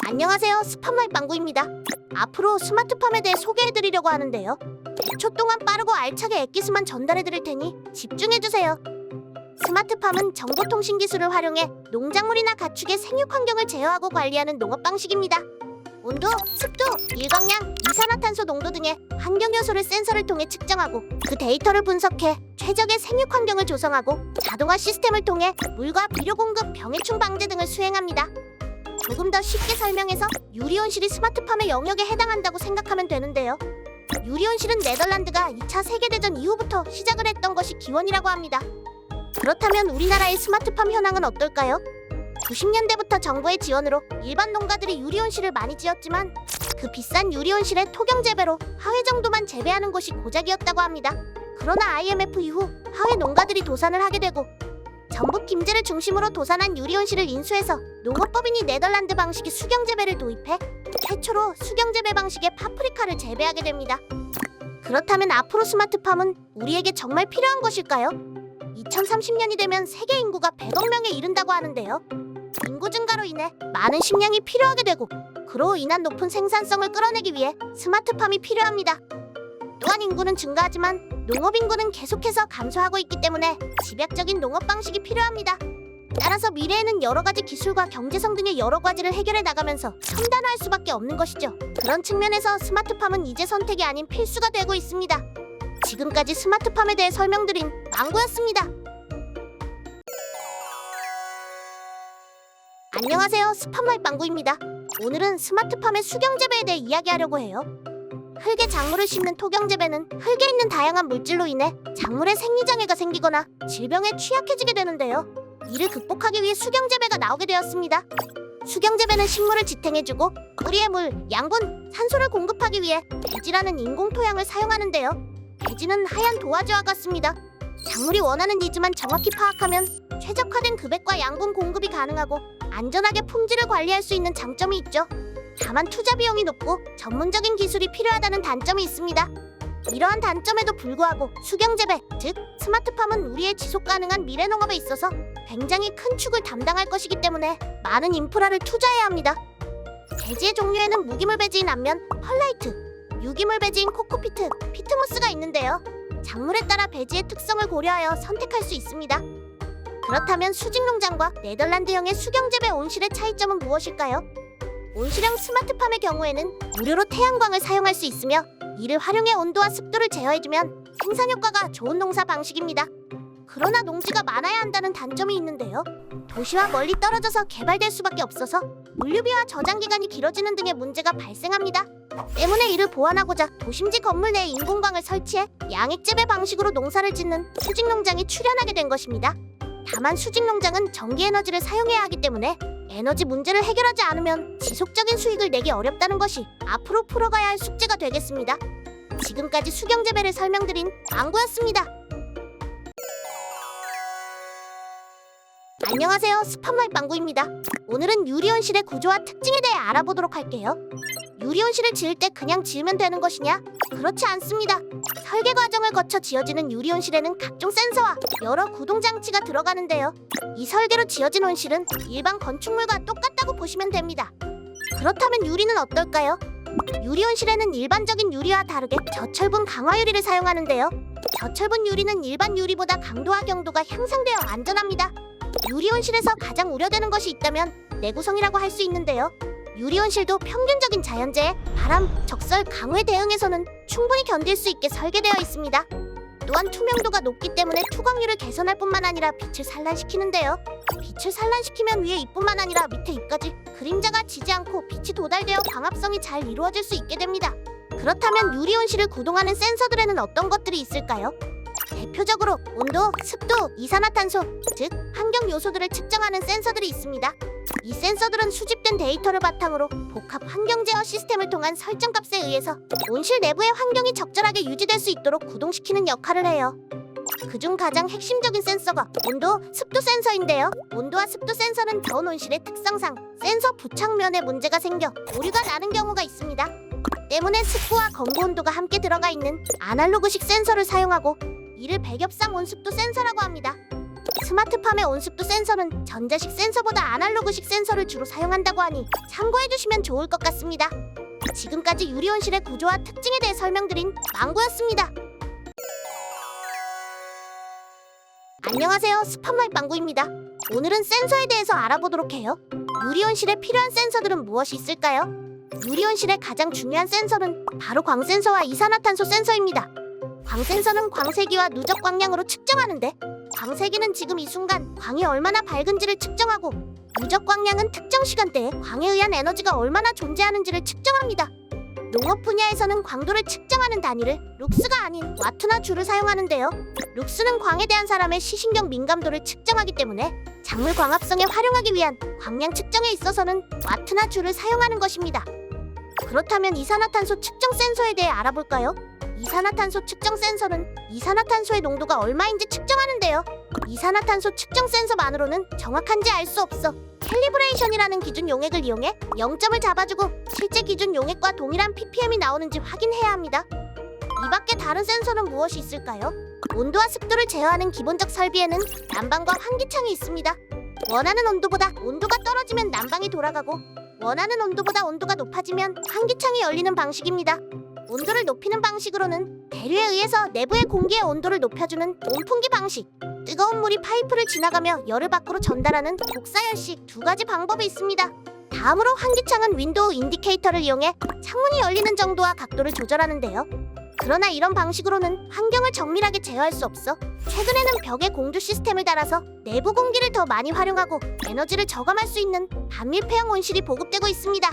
안녕하세요, 스팜라이 빵구입니다. 앞으로 스마트팜에 대해 소개해드리려고 하는데요. 100초 동안 빠르고 알차게 엑기스만 전달해드릴 테니 집중해주세요. 스마트팜은 정보통신 기술을 활용해 농작물이나 가축의 생육 환경을 제어하고 관리하는 농업 방식입니다. 온도, 습도, 일광량, 이산화탄소 농도 등의 환경 요소를 센서를 통해 측정하고 그 데이터를 분석해 최적의 생육 환경을 조성하고 자동화 시스템을 통해 물과 비료 공급, 병해충 방제 등을 수행합니다. 조금 더 쉽게 설명해서 유리온실이 스마트팜의 영역에 해당한다고 생각하면 되는데요. 유리온실은 네덜란드가 2차 세계대전 이후부터 시작을 했던 것이 기원이라고 합니다. 그렇다면 우리나라의 스마트팜 현황은 어떨까요? 90년대부터 정부의 지원으로 일반 농가들이 유리온실을 많이 지었지만 그 비싼 유리온실의 토경 재배로 하회 정도만 재배하는 것이 고작이었다고 합니다. 그러나 IMF 이후 하회 농가들이 도산을 하게 되고 전북 김제를 중심으로 도산한 유리온실을 인수해서 농업법인이 네덜란드 방식의 수경 재배를 도입해 최초로 수경 재배 방식의 파프리카를 재배하게 됩니다. 그렇다면 앞으로 스마트팜은 우리에게 정말 필요한 것일까요? 2030년이 되면 세계 인구가 100억 명에 이른다고 하는데요. 인구 증가로 인해 많은 식량이 필요하게 되고 그로 인한 높은 생산성을 끌어내기 위해 스마트팜이 필요합니다. 또한 인구는 증가하지만 농업 인구는 계속해서 감소하고 있기 때문에 집약적인 농업 방식이 필요합니다. 따라서 미래에는 여러 가지 기술과 경제성 등의 여러 가지를 해결해 나가면서 첨단화할 수밖에 없는 것이죠. 그런 측면에서 스마트팜은 이제 선택이 아닌 필수가 되고 있습니다. 지금까지 스마트팜에 대해 설명드린 망구였습니다. 안녕하세요, 스팜라이 빵구입니다. 오늘은 스마트팜의 수경 재배에 대해 이야기하려고 해요. 흙에 작물을 심는 토경 재배는 흙에 있는 다양한 물질로 인해 작물에 생리장애가 생기거나 질병에 취약해지게 되는데요. 이를 극복하기 위해 수경 재배가 나오게 되었습니다. 수경 재배는 식물을 지탱해주고 뿌리에 물, 양분, 산소를 공급하기 위해 배지라는 인공 토양을 사용하는데요. 배지는 하얀 도화지와 같습니다. 작물이 원하는 니즈만 정확히 파악하면 최적화된 급액과 양분 공급이 가능하고 안전하게 품질을 관리할 수 있는 장점이 있죠. 다만 투자 비용이 높고 전문적인 기술이 필요하다는 단점이 있습니다. 이러한 단점에도 불구하고 수경 재배, 즉 스마트팜은 우리의 지속 가능한 미래 농업에 있어서 굉장히 큰 축을 담당할 것이기 때문에 많은 인프라를 투자해야 합니다. 배지의 종류에는 무기물 배지인 앞면, 펄라이트, 유기물 배지인 코코피트, 피트모스가 있는데요. 작물에 따라 배지의 특성을 고려하여 선택할 수 있습니다. 그렇다면 수직농장과 네덜란드형의 수경재배 온실의 차이점은 무엇일까요? 온실형 스마트팜의 경우에는 무료로 태양광을 사용할 수 있으며 이를 활용해 온도와 습도를 제어해주면 생산 효과가 좋은 농사 방식입니다. 그러나 농지가 많아야 한다는 단점이 있는데요. 도시와 멀리 떨어져서 개발될 수밖에 없어서 물류비와 저장 기간이 길어지는 등의 문제가 발생합니다. 때문에 이를 보완하고자 도심지 건물 내에 인공광을 설치해 양액 재배 방식으로 농사를 짓는 수직농장이 출현하게 된 것입니다. 다만 수직농장은 전기에너지를 사용해야 하기 때문에 에너지 문제를 해결하지 않으면 지속적인 수익을 내기 어렵다는 것이 앞으로 풀어가야 할 숙제가 되겠습니다. 지금까지 수경재배를 설명드린 망구였습니다. 안녕하세요, 스팜라이 빵구입니다. 오늘은 유리온실의 구조와 특징에 대해 알아보도록 할게요. 유리온실을 지을 때 그냥 지으면 되는 것이냐? 그렇지 않습니다. 설계 과정을 거쳐 지어지는 유리온실에는 각종 센서와 여러 구동장치가 들어가는데요. 이 설계로 지어진 온실은 일반 건축물과 똑같다고 보시면 됩니다. 그렇다면 유리는 어떨까요? 유리온실에는 일반적인 유리와 다르게 저철분 강화 유리를 사용하는데요. 저철분 유리는 일반 유리보다 강도와 경도가 향상되어 안전합니다. 유리온실에서 가장 우려되는 것이 있다면 내구성이라고 할 수 있는데요. 유리온실도 평균적인 자연재해, 바람, 적설, 강우에 대응해서는 충분히 견딜 수 있게 설계되어 있습니다. 또한 투명도가 높기 때문에 투광률을 개선할 뿐만 아니라 빛을 산란시키는데요. 빛을 산란시키면 위에 잎뿐만 아니라 밑에 잎까지 그림자가 지지 않고 빛이 도달되어 광합성이 잘 이루어질 수 있게 됩니다. 그렇다면 유리온실을 구동하는 센서들에는 어떤 것들이 있을까요? 대표적으로 온도, 습도, 이산화탄소, 즉 환경 요소들을 측정하는 센서들이 있습니다. 이 센서들은 수집된 데이터를 바탕으로 복합 환경 제어 시스템을 통한 설정 값에 의해서 온실 내부의 환경이 적절하게 유지될 수 있도록 구동시키는 역할을 해요. 그중 가장 핵심적인 센서가 온도, 습도 센서인데요. 온도와 습도 센서는 더운 온실의 특성상 센서 부착면에 문제가 생겨 오류가 나는 경우가 있습니다. 때문에 습도와 검고 온도가 함께 들어가 있는 아날로그식 센서를 사용하고 이를 백엽상 온습도 센서라고 합니다. 스마트팜의 온습도 센서는 전자식 센서보다 아날로그식 센서를 주로 사용한다고 하니 참고해주시면 좋을 것 같습니다. 지금까지 유리온실의 구조와 특징에 대해 설명드린 망구였습니다. 안녕하세요, 스팜라이트 망구입니다. 오늘은 센서에 대해서 알아보도록 해요. 유리온실에 필요한 센서들은 무엇이 있을까요? 유리온실의 가장 중요한 센서는 바로 광센서와 이산화탄소 센서입니다. 광센서는 광세기와 누적 광량으로 측정하는데, 광세기는 지금 이 순간 광이 얼마나 밝은지를 측정하고, 누적 광량은 특정 시간대에 광에 의한 에너지가 얼마나 존재하는지를 측정합니다. 농업 분야에서는 광도를 측정하는 단위를 룩스가 아닌 와트나 주를 사용하는데요. 룩스는 광에 대한 사람의 시신경 민감도를 측정하기 때문에 작물 광합성에 활용하기 위한 광량 측정에 있어서는 와트나 주를 사용하는 것입니다. 그렇다면 이산화탄소 측정 센서에 대해 알아볼까요? 이산화탄소 측정 센서는 이산화탄소의 농도가 얼마인지 측정하는데요. 이산화탄소 측정 센서만으로는 정확한지 알 수 없어 캘리브레이션이라는 기준 용액을 이용해 0점을 잡아주고 실제 기준 용액과 동일한 ppm이 나오는지 확인해야 합니다. 이 밖에 다른 센서는 무엇이 있을까요? 온도와 습도를 제어하는 기본적 설비에는 난방과 환기창이 있습니다. 원하는 온도보다 온도가 떨어지면 난방이 돌아가고, 원하는 온도보다 온도가 높아지면 환기창이 열리는 방식입니다. 온도를 높이는 방식으로는 대류에 의해서 내부의 공기의 온도를 높여주는 온풍기 방식, 뜨거운 물이 파이프를 지나가며 열을 밖으로 전달하는 복사열식 두 가지 방법이 있습니다. 다음으로 환기창은 윈도우 인디케이터를 이용해 창문이 열리는 정도와 각도를 조절하는데요. 그러나 이런 방식으로는 환경을 정밀하게 제어할 수 없어 최근에는 벽에 공조 시스템을 달아서 내부 공기를 더 많이 활용하고 에너지를 저감할 수 있는 반밀폐형 온실이 보급되고 있습니다.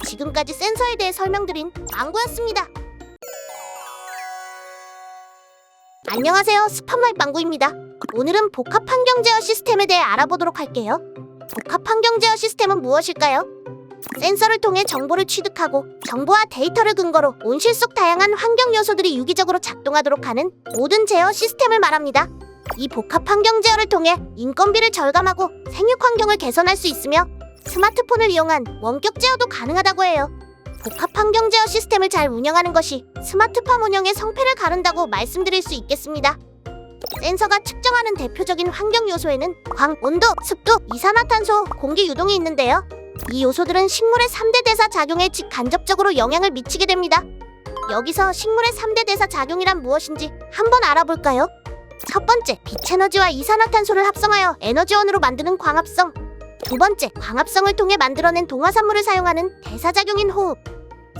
지금까지 센서에 대해 설명드린 망구였습니다. 안녕하세요, 스팜라이트 망구입니다. 오늘은 복합 환경 제어 시스템에 대해 알아보도록 할게요. 복합 환경 제어 시스템은 무엇일까요? 센서를 통해 정보를 취득하고 정보와 데이터를 근거로 온실 속 다양한 환경 요소들이 유기적으로 작동하도록 하는 모든 제어 시스템을 말합니다. 이 복합 환경 제어를 통해 인건비를 절감하고 생육 환경을 개선할 수 있으며 스마트폰을 이용한 원격 제어도 가능하다고 해요. 복합 환경 제어 시스템을 잘 운영하는 것이 스마트팜 운영의 성패를 가른다고 말씀드릴 수 있겠습니다. 센서가 측정하는 대표적인 환경 요소에는 광, 온도, 습도, 이산화탄소, 공기 유동이 있는데요. 이 요소들은 식물의 3대 대사 작용에 직간접적으로 영향을 미치게 됩니다. 여기서 식물의 3대 대사 작용이란 무엇인지 한번 알아볼까요? 첫 번째, 빛에너지와 이산화탄소를 합성하여 에너지원으로 만드는 광합성. 두 번째, 광합성을 통해 만들어낸 동화산물을 사용하는 대사작용인 호흡.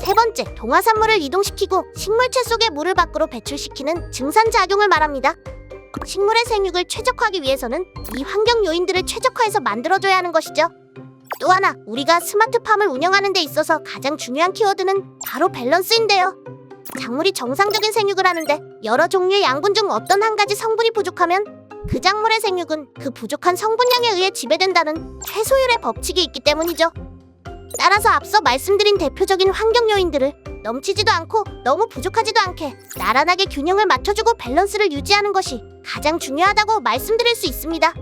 세 번째, 동화산물을 이동시키고 식물체 속의 물을 밖으로 배출시키는 증산작용을 말합니다. 식물의 생육을 최적화하기 위해서는 이 환경 요인들을 최적화해서 만들어줘야 하는 것이죠. 또 하나, 우리가 스마트팜을 운영하는 데 있어서 가장 중요한 키워드는 바로 밸런스인데요. 작물이 정상적인 생육을 하는데 여러 종류의 양분 중 어떤 한 가지 성분이 부족하면 그 작물의 생육은 그 부족한 성분량에 의해 지배된다는 최소율의 법칙이 있기 때문이죠. 따라서 앞서 말씀드린 대표적인 환경 요인들을 넘치지도 않고 너무 부족하지도 않게 나란하게 균형을 맞춰주고 밸런스를 유지하는 것이 가장 중요하다고 말씀드릴 수 있습니다.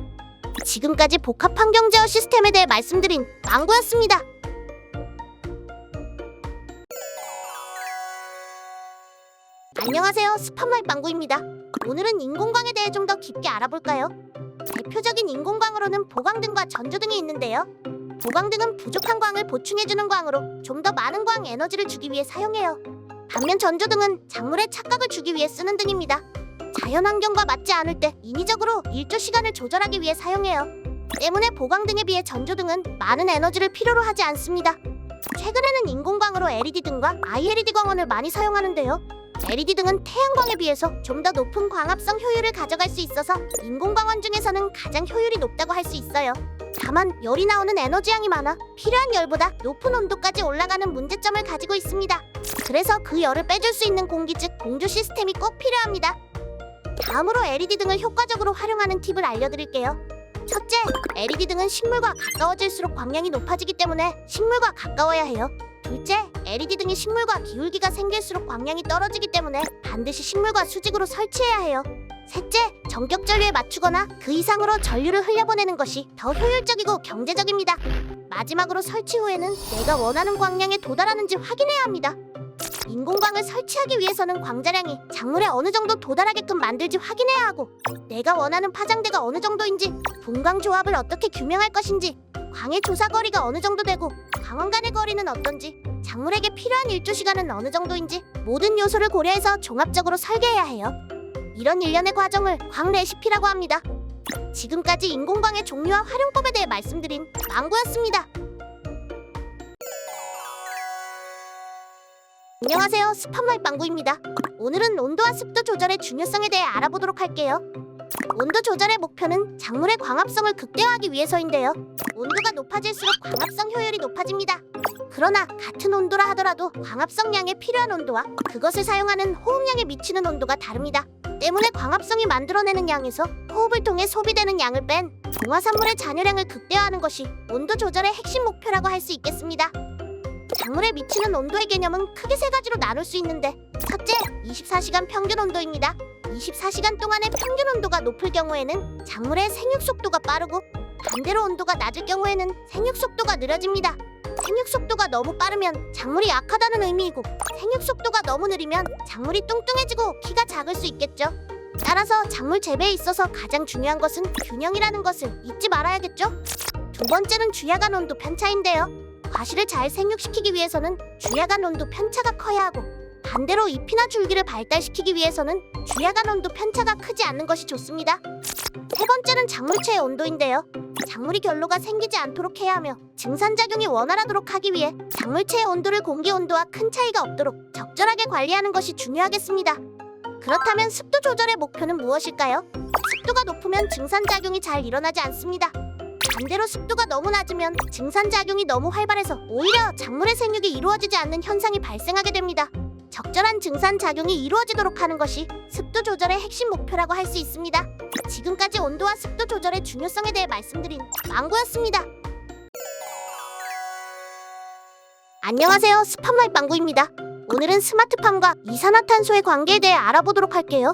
지금까지 복합 환경 제어 시스템에 대해 말씀드린 망구였습니다. 안녕하세요, 스팜라이트 망구입니다. 오늘은 인공광에 대해 좀 더 깊게 알아볼까요? 대표적인 인공광으로는 보강등과 전조등이 있는데요. 보강등은 부족한 광을 보충해주는 광으로 좀 더 많은 광 에너지를 주기 위해 사용해요. 반면 전조등은 작물에 착각을 주기 위해 쓰는 등입니다. 자연환경과 맞지 않을 때 인위적으로 일조 시간을 조절하기 위해 사용해요. 때문에 보강등에 비해 전조등은 많은 에너지를 필요로 하지 않습니다. 최근에는 인공광으로 LED등과 ILED 광원을 많이 사용하는데요. LED등은 태양광에 비해서 좀 더 높은 광합성 효율을 가져갈 수 있어서 인공광원 중에서는 가장 효율이 높다고 할 수 있어요. 다만 열이 나오는 에너지량이 많아 필요한 열보다 높은 온도까지 올라가는 문제점을 가지고 있습니다. 그래서 그 열을 빼줄 수 있는 공기 즉 공조 시스템이 꼭 필요합니다. 다음으로 LED등을 효과적으로 활용하는 팁을 알려드릴게요. 첫째, LED등은 식물과 가까워질수록 광량이 높아지기 때문에 식물과 가까워야 해요. 둘째, LED등이 식물과 기울기가 생길수록 광량이 떨어지기 때문에 반드시 식물과 수직으로 설치해야 해요. 셋째, 전격 전류에 맞추거나 그 이상으로 전류를 흘려보내는 것이 더 효율적이고 경제적입니다. 마지막으로 설치 후에는 내가 원하는 광량에 도달하는지 확인해야 합니다. 인공광을 설치하기 위해서는 광자량이 작물에 어느 정도 도달하게끔 만들지 확인해야 하고, 내가 원하는 파장대가 어느 정도인지, 분광 조합을 어떻게 규명할 것인지, 광의 조사 거리가 어느 정도 되고 광원 간의 거리는 어떤지, 작물에게 필요한 일조 시간은 어느 정도인지 모든 요소를 고려해서 종합적으로 설계해야 해요. 이런 일련의 과정을 광 레시피라고 합니다. 지금까지 인공광의 종류와 활용법에 대해 말씀드린 망고였습니다. 안녕하세요, 스팜라이트 망고입니다. 오늘은 온도와 습도 조절의 중요성에 대해 알아보도록 할게요. 온도 조절의 목표는 작물의 광합성을 극대화하기 위해서인데요. 온도가 높아질수록 광합성 효율이 높아집니다. 그러나 같은 온도라 하더라도 광합성량에 필요한 온도와 그것을 사용하는 호흡량에 미치는 온도가 다릅니다. 때문에 광합성이 만들어내는 양에서 호흡을 통해 소비되는 양을 뺀 동화산물의 잔여량을 극대화하는 것이 온도 조절의 핵심 목표라고 할 수 있겠습니다. 작물에 미치는 온도의 개념은 크게 세 가지로 나눌 수 있는데, 첫째, 24시간 평균 온도입니다. 24시간 동안의 평균 온도가 높을 경우에는 작물의 생육 속도가 빠르고, 반대로 온도가 낮을 경우에는 생육 속도가 느려집니다. 생육 속도가 너무 빠르면 작물이 약하다는 의미이고, 생육 속도가 너무 느리면 작물이 뚱뚱해지고 키가 작을 수 있겠죠. 따라서 작물 재배에 있어서 가장 중요한 것은 균형이라는 것을 잊지 말아야겠죠. 두 번째는 주야간 온도 편차인데요. 과실을 잘 생육시키기 위해서는 주야간 온도 편차가 커야 하고, 반대로 잎이나 줄기를 발달시키기 위해서는 주야간 온도 편차가 크지 않는 것이 좋습니다. 세 번째는 작물체의 온도인데요. 작물이 결로가 생기지 않도록 해야 하며 증산작용이 원활하도록 하기 위해 작물체의 온도를 공기 온도와 큰 차이가 없도록 적절하게 관리하는 것이 중요하겠습니다. 그렇다면 습도 조절의 목표는 무엇일까요? 습도가 높으면 증산작용이 잘 일어나지 않습니다. 반대로 습도가 너무 낮으면 증산작용이 너무 활발해서 오히려 작물의 생육이 이루어지지 않는 현상이 발생하게 됩니다. 적절한 증산작용이 이루어지도록 하는 것이 습도 조절의 핵심 목표라고 할 수 있습니다. 지금까지 온도와 습도 조절의 중요성에 대해 말씀드린 망고였습니다. 안녕하세요, 스팜라이트 망고입니다. 오늘은 스마트팜과 이산화탄소의 관계에 대해 알아보도록 할게요.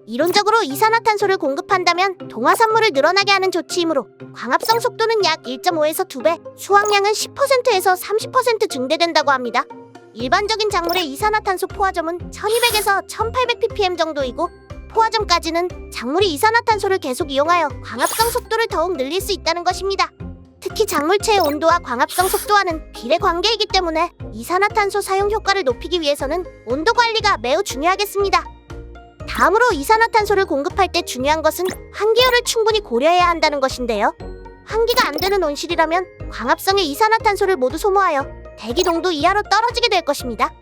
이론적으로 이산화탄소를 공급한다면 동화산물을 늘어나게 하는 조치이므로 광합성 속도는 약 1.5에서 2배, 수확량은 10%에서 30% 증대된다고 합니다. 일반적인 작물의 이산화탄소 포화점은 1200에서 1800ppm 정도이고, 포화점까지는 작물이 이산화탄소를 계속 이용하여 광합성 속도를 더욱 늘릴 수 있다는 것입니다. 특히 작물체의 온도와 광합성 속도와는 비례관계이기 때문에 이산화탄소 사용 효과를 높이기 위해서는 온도 관리가 매우 중요하겠습니다. 다음으로 이산화탄소를 공급할 때 중요한 것은 환기율을 충분히 고려해야 한다는 것인데요. 환기가 안 되는 온실이라면 광합성의 이산화탄소를 모두 소모하여 대기 농도 이하로 떨어지게 될 것입니다.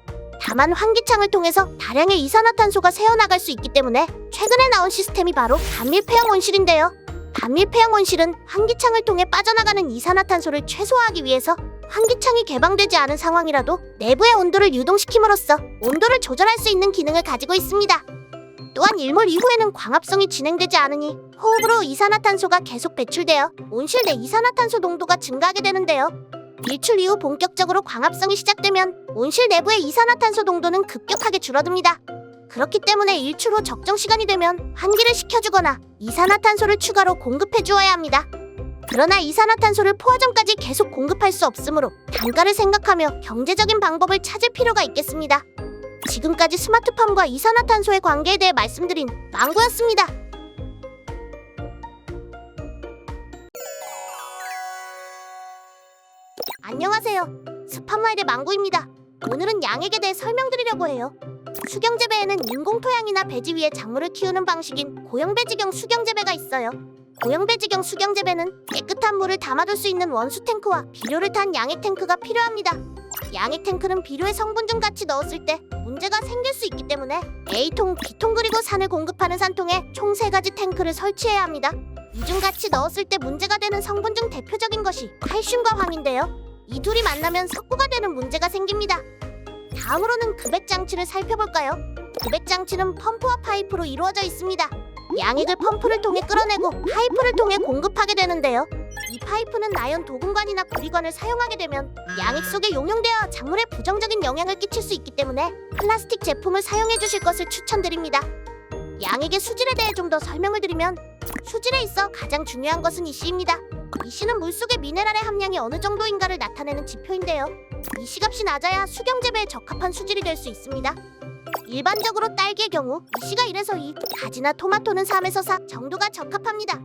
다만 환기창을 통해서 다량의 이산화탄소가 새어나갈 수 있기 때문에 최근에 나온 시스템이 바로 반밀폐형 온실인데요. 반밀폐형 온실은 환기창을 통해 빠져나가는 이산화탄소를 최소화하기 위해서 환기창이 개방되지 않은 상황이라도 내부의 온도를 유동시킴으로써 온도를 조절할 수 있는 기능을 가지고 있습니다. 또한 일몰 이후에는 광합성이 진행되지 않으니 호흡으로 이산화탄소가 계속 배출되어 온실 내 이산화탄소 농도가 증가하게 되는데요. 일출 이후 본격적으로 광합성이 시작되면 온실 내부의 이산화탄소 농도는 급격하게 줄어듭니다. 그렇기 때문에 일출 후 적정 시간이 되면 환기를 시켜주거나 이산화탄소를 추가로 공급해 주어야 합니다. 그러나 이산화탄소를 포화점까지 계속 공급할 수 없으므로 단가를 생각하며 경제적인 방법을 찾을 필요가 있겠습니다. 지금까지 스마트팜과 이산화탄소의 관계에 대해 말씀드린 망고였습니다. 안녕하세요, 스팜라이트 망고입니다. 오늘은 양액에 대해 설명드리려고 해요. 수경재배에는 인공토양이나 배지 위에 작물을 키우는 방식인 고형배지경 수경재배가 있어요. 고형배지경 수경재배는 깨끗한 물을 담아둘 수 있는 원수탱크와 비료를 탄 양액탱크가 필요합니다. 양액탱크는 비료의 성분 중 같이 넣었을 때 문제가 생길 수 있기 때문에 A통, B통 그리고 산을 공급하는 산통에 총 3가지 탱크를 설치해야 합니다. 이 중 같이 넣었을 때 문제가 되는 성분 중 대표적인 것이 칼슘과 황인데요. 이 둘이 만나면 석고가 되는 문제가 생깁니다. 다음으로는 급액장치를 살펴볼까요? 급액장치는 펌프와 파이프로 이루어져 있습니다. 양액을 펌프를 통해 끌어내고 파이프를 통해 공급하게 되는데요. 이 파이프는 나연 도금관이나 구리관을 사용하게 되면 양액 속에 용용되어 작물에 부정적인 영향을 끼칠 수 있기 때문에 플라스틱 제품을 사용해 주실 것을 추천드립니다. 양액의 수질에 대해 좀 더 설명을 드리면, 수질에 있어 가장 중요한 것은 이씨입니다. 이씨는 물속의 미네랄의 함량이 어느 정도인가를 나타내는 지표인데요. 이 C값이 낮아야 수경 재배에 적합한 수질이 될 수 있습니다. 일반적으로 딸기의 경우 이 C가 1에서 2, 가지나 토마토는 3에서 4 정도가 적합합니다.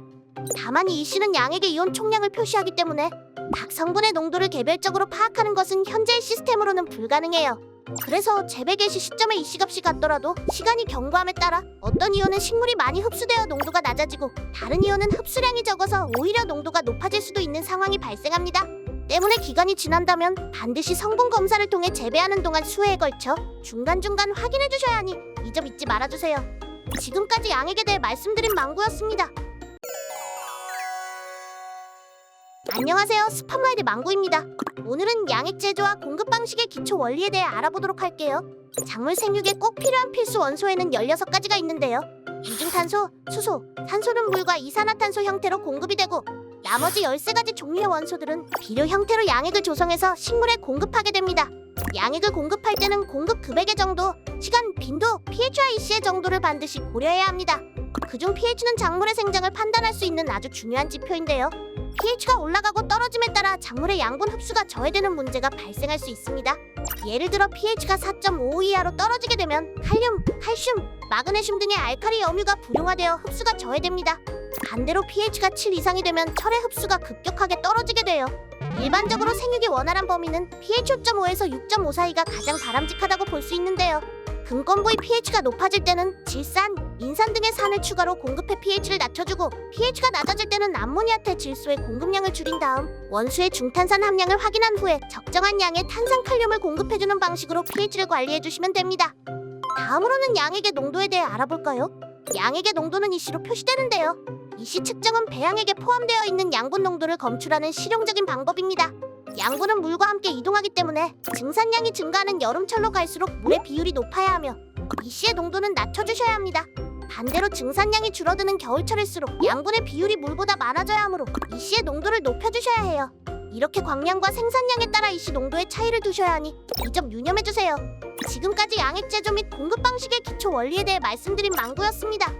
다만 이 C는 양액의 이온 총량을 표시하기 때문에 각 성분의 농도를 개별적으로 파악하는 것은 현재의 시스템으로는 불가능해요. 그래서 재배 개시 시점에 이 C값이 같더라도 시간이 경과함에 따라 어떤 이온은 식물이 많이 흡수되어 농도가 낮아지고 다른 이온은 흡수량이 적어서 오히려 농도가 높아질 수도 있는 상황이 발생합니다. 때문에 기간이 지난다면 반드시 성분 검사를 통해 재배하는 동안 수회에 걸쳐 중간중간 확인해 주셔야 하니 이 점 잊지 말아주세요. 지금까지 양액에 대해 말씀드린 망구였습니다. 안녕하세요, 스팜라이드 망구입니다. 오늘은 양액 제조와 공급 방식의 기초 원리에 대해 알아보도록 할게요. 작물 생육에 꼭 필요한 필수 원소에는 16가지가 있는데요. 이중탄소, 수소, 산소는 물과 이산화탄소 형태로 공급이 되고 나머지 13가지 종류의 원소들은 비료 형태로 양액을 조성해서 식물에 공급하게 됩니다. 양액을 공급할 때는 공급 급액의 정도, 시간, 빈도, pH와 EC의 정도를 반드시 고려해야 합니다. 그중 pH는 작물의 생장을 판단할 수 있는 아주 중요한 지표인데요. pH가 올라가고 떨어짐에 따라 작물의 양분 흡수가 저해되는 문제가 발생할 수 있습니다. 예를 들어 pH가 4.5 이하로 떨어지게 되면 칼륨, 칼슘, 마그네슘 등의 알칼리 염유가 불용화되어 흡수가 저해됩니다. 반대로 pH가 7 이상이 되면 철의 흡수가 급격하게 떨어지게 돼요. 일반적으로 생육이 원활한 범위는 pH 5.5에서 6.5 사이가 가장 바람직하다고 볼 수 있는데요. 금권부의 pH가 높아질 때는 질산, 인산 등의 산을 추가로 공급해 pH를 낮춰주고 pH가 낮아질 때는 암모니아태 질소의 공급량을 줄인 다음 원수의 중탄산 함량을 확인한 후에 적정한 양의 탄산칼륨을 공급해주는 방식으로 pH를 관리해주시면 됩니다. 다음으로는 양액의 농도에 대해 알아볼까요? 양액의 농도는 이C로 표시되는데요. 이C 측정은 배양액에 포함되어 있는 양분 농도를 검출하는 실용적인 방법입니다. 양분은 물과 함께 이동하기 때문에 증산량이 증가하는 여름철로 갈수록 물의 비율이 높아야 하며 이C의 농도는 낮춰주셔야 합니다. 반대로 증산량이 줄어드는 겨울철일수록 양분의 비율이 물보다 많아져야 하므로 이C의 농도를 높여주셔야 해요. 이렇게 광량과 생산량에 따라 이C 농도의 차이를 두셔야 하니 이 점 유념해주세요. 지금까지 양액 제조 및 공급 방식의 기초 원리에 대해 말씀드린 망구였습니다.